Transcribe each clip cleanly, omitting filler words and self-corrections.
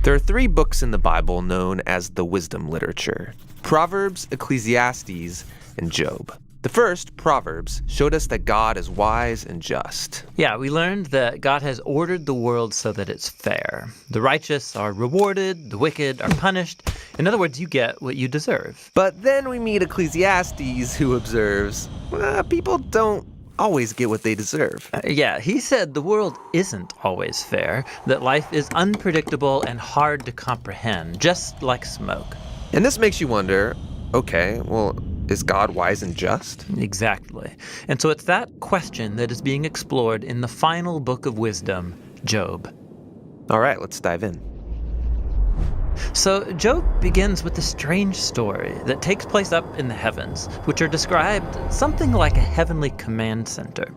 There are 3 books in the Bible known as the wisdom literature: Proverbs, Ecclesiastes, and Job. The first, Proverbs, showed us that God is wise and just. Yeah, we learned that God has ordered the world so that it's fair. The righteous are rewarded, the wicked are punished. In other words, you get what you deserve. But then we meet Ecclesiastes, who observes, people don't always get what they deserve. He said the world isn't always fair, that life is unpredictable and hard to comprehend, just like smoke. And this makes you wonder, okay, well, is God wise and just? Exactly. And so it's that question that is being explored in the final book of wisdom, Job. All right, let's dive in. So Job begins with a strange story that takes place up in the heavens, which are described something like a heavenly command center.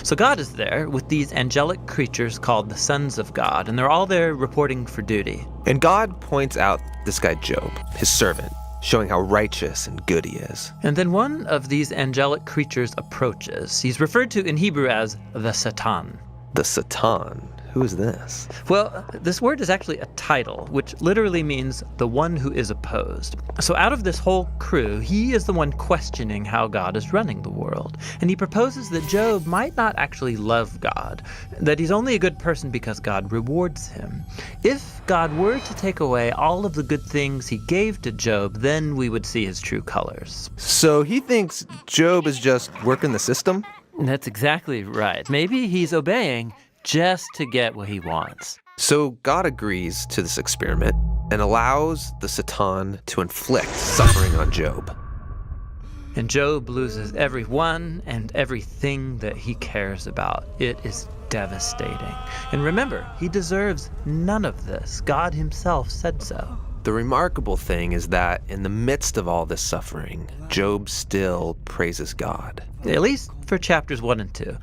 So God is there with these angelic creatures called the sons of God, and they're all there reporting for duty. And God points out this guy Job, his servant, showing how righteous and good he is. And then one of these angelic creatures approaches. He's referred to in Hebrew as the Satan. The Satan? Who is this? Well, this word is actually a title, which literally means the one who is opposed. So out of this whole crew, he is the one questioning how God is running the world. And he proposes that Job might not actually love God, that he's only a good person because God rewards him. If God were to take away all of the good things he gave to Job, then we would see his true colors. So he thinks Job is just working the system? That's exactly right. Maybe he's obeying just to get what he wants. So God agrees to this experiment and allows the Satan to inflict suffering on Job. And Job loses everyone and everything that he cares about. It is devastating. And remember, he deserves none of this. God himself said so. The remarkable thing is that in the midst of all this suffering, Job still praises God. At least for chapters 1 and 2.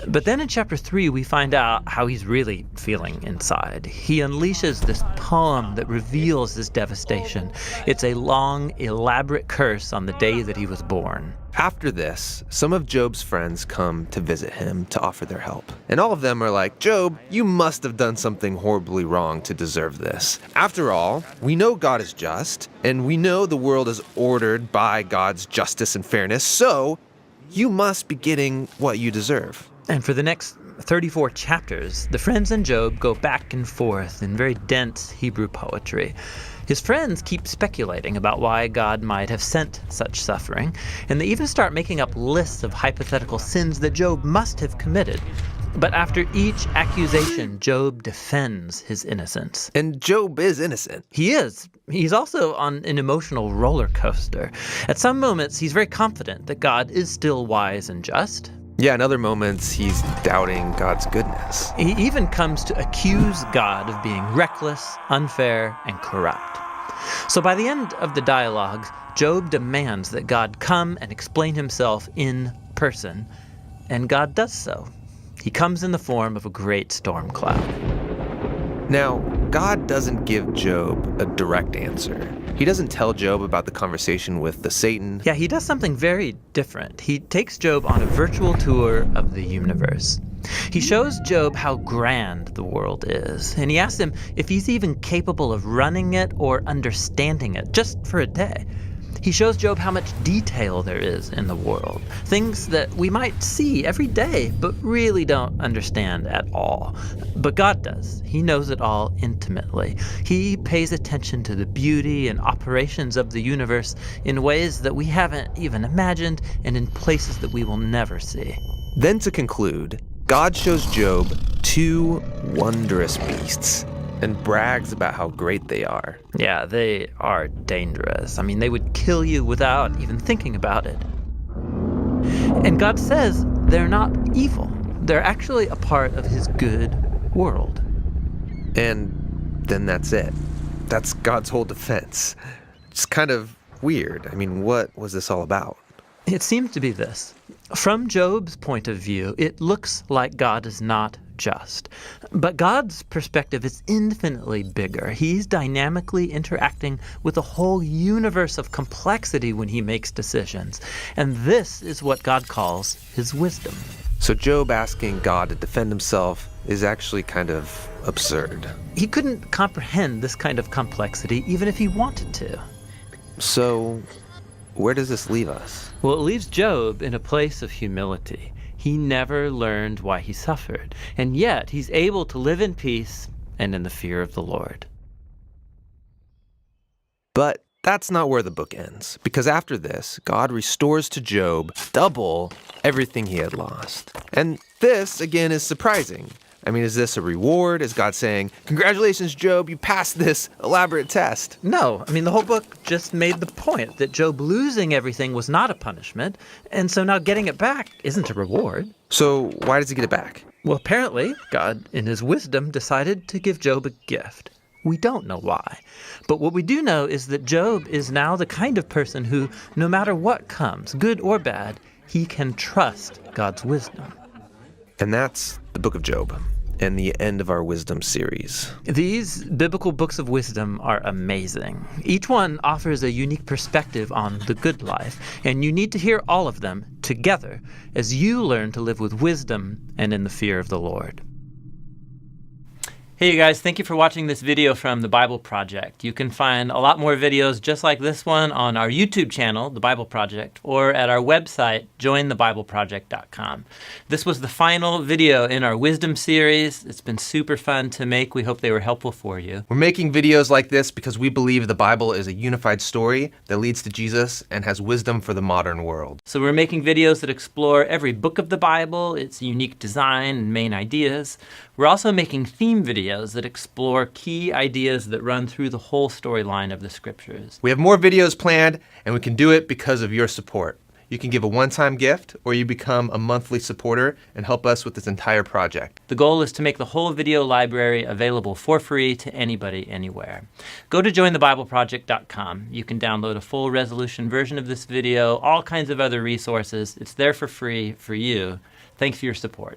But then in chapter 3, we find out how he's really feeling inside. He unleashes this poem that reveals this devastation. It's a long, elaborate curse on the day that he was born. After this, some of Job's friends come to visit him to offer their help. And all of them are like, Job, you must have done something horribly wrong to deserve this. After all, we know God is just, and we know the world is ordered by God's justice and fairness, so you must be getting what you deserve. And for the next 34 chapters, the friends and Job go back and forth in very dense Hebrew poetry. His friends keep speculating about why God might have sent such suffering, and they even start making up lists of hypothetical sins that Job must have committed. But after each accusation, Job defends his innocence. And Job is innocent. He is. He's also on an emotional roller coaster. At some moments, he's very confident that God is still wise and just. Yeah, in other moments, he's doubting God's goodness. He even comes to accuse God of being reckless, unfair, and corrupt. So by the end of the dialogues, Job demands that God come and explain himself in person, and God does so. He comes in the form of a great storm cloud. Now, God doesn't give Job a direct answer. He doesn't tell Job about the conversation with the Satan. Yeah, he does something very different. He takes Job on a virtual tour of the universe. He shows Job how grand the world is, and he asks him if he's even capable of running it or understanding it, just for a day. He shows Job how much detail there is in the world, things that we might see every day, but really don't understand at all. But God does. He knows it all intimately. He pays attention to the beauty and operations of the universe in ways that we haven't even imagined and in places that we will never see. Then to conclude, God shows Job 2 wondrous beasts and brags about how great they are. Yeah, they are dangerous. I mean, they would kill you without even thinking about it. And God says they're not evil. They're actually a part of his good world. And then that's it. That's God's whole defense. It's kind of weird. I mean, what was this all about? It seems to be this. From Job's point of view, it looks like God is not just. But God's perspective is infinitely bigger. He's dynamically interacting with a whole universe of complexity when he makes decisions. And this is what God calls his wisdom. So Job asking God to defend himself is actually kind of absurd. He couldn't comprehend this kind of complexity even if he wanted to. So, where does this leave us? Well, it leaves Job in a place of humility. He never learned why he suffered, and yet he's able to live in peace and in the fear of the Lord. But that's not where the book ends, because after this, God restores to Job double everything he had lost. And this, again, is surprising. I mean, is this a reward? Is God saying, congratulations, Job, you passed this elaborate test? No, I mean, the whole book just made the point that Job losing everything was not a punishment, and so now getting it back isn't a reward. So why does he get it back? Well, apparently, God, in his wisdom, decided to give Job a gift. We don't know why. But what we do know is that Job is now the kind of person who, no matter what comes, good or bad, he can trust God's wisdom. And that's the book of Job, and the end of our wisdom series. These biblical books of wisdom are amazing. Each one offers a unique perspective on the good life, and you need to hear all of them together as you learn to live with wisdom and in the fear of the Lord. Hey you guys, thank you for watching this video from The Bible Project. You can find a lot more videos just like this one on our YouTube channel, The Bible Project, or at our website, jointhebibleproject.com. This was the final video in our wisdom series. It's been super fun to make. We hope they were helpful for you. We're making videos like this because we believe the Bible is a unified story that leads to Jesus and has wisdom for the modern world. So we're making videos that explore every book of the Bible, its unique design and main ideas. We're also making theme videos that explore key ideas that run through the whole storyline of the scriptures. We have more videos planned, and we can do it because of your support. You can give a one-time gift, or you become a monthly supporter and help us with this entire project. The goal is to make the whole video library available for free to anybody, anywhere. Go to jointhebibleproject.com. You can download a full resolution version of this video, all kinds of other resources. It's there for free for you. Thanks for your support.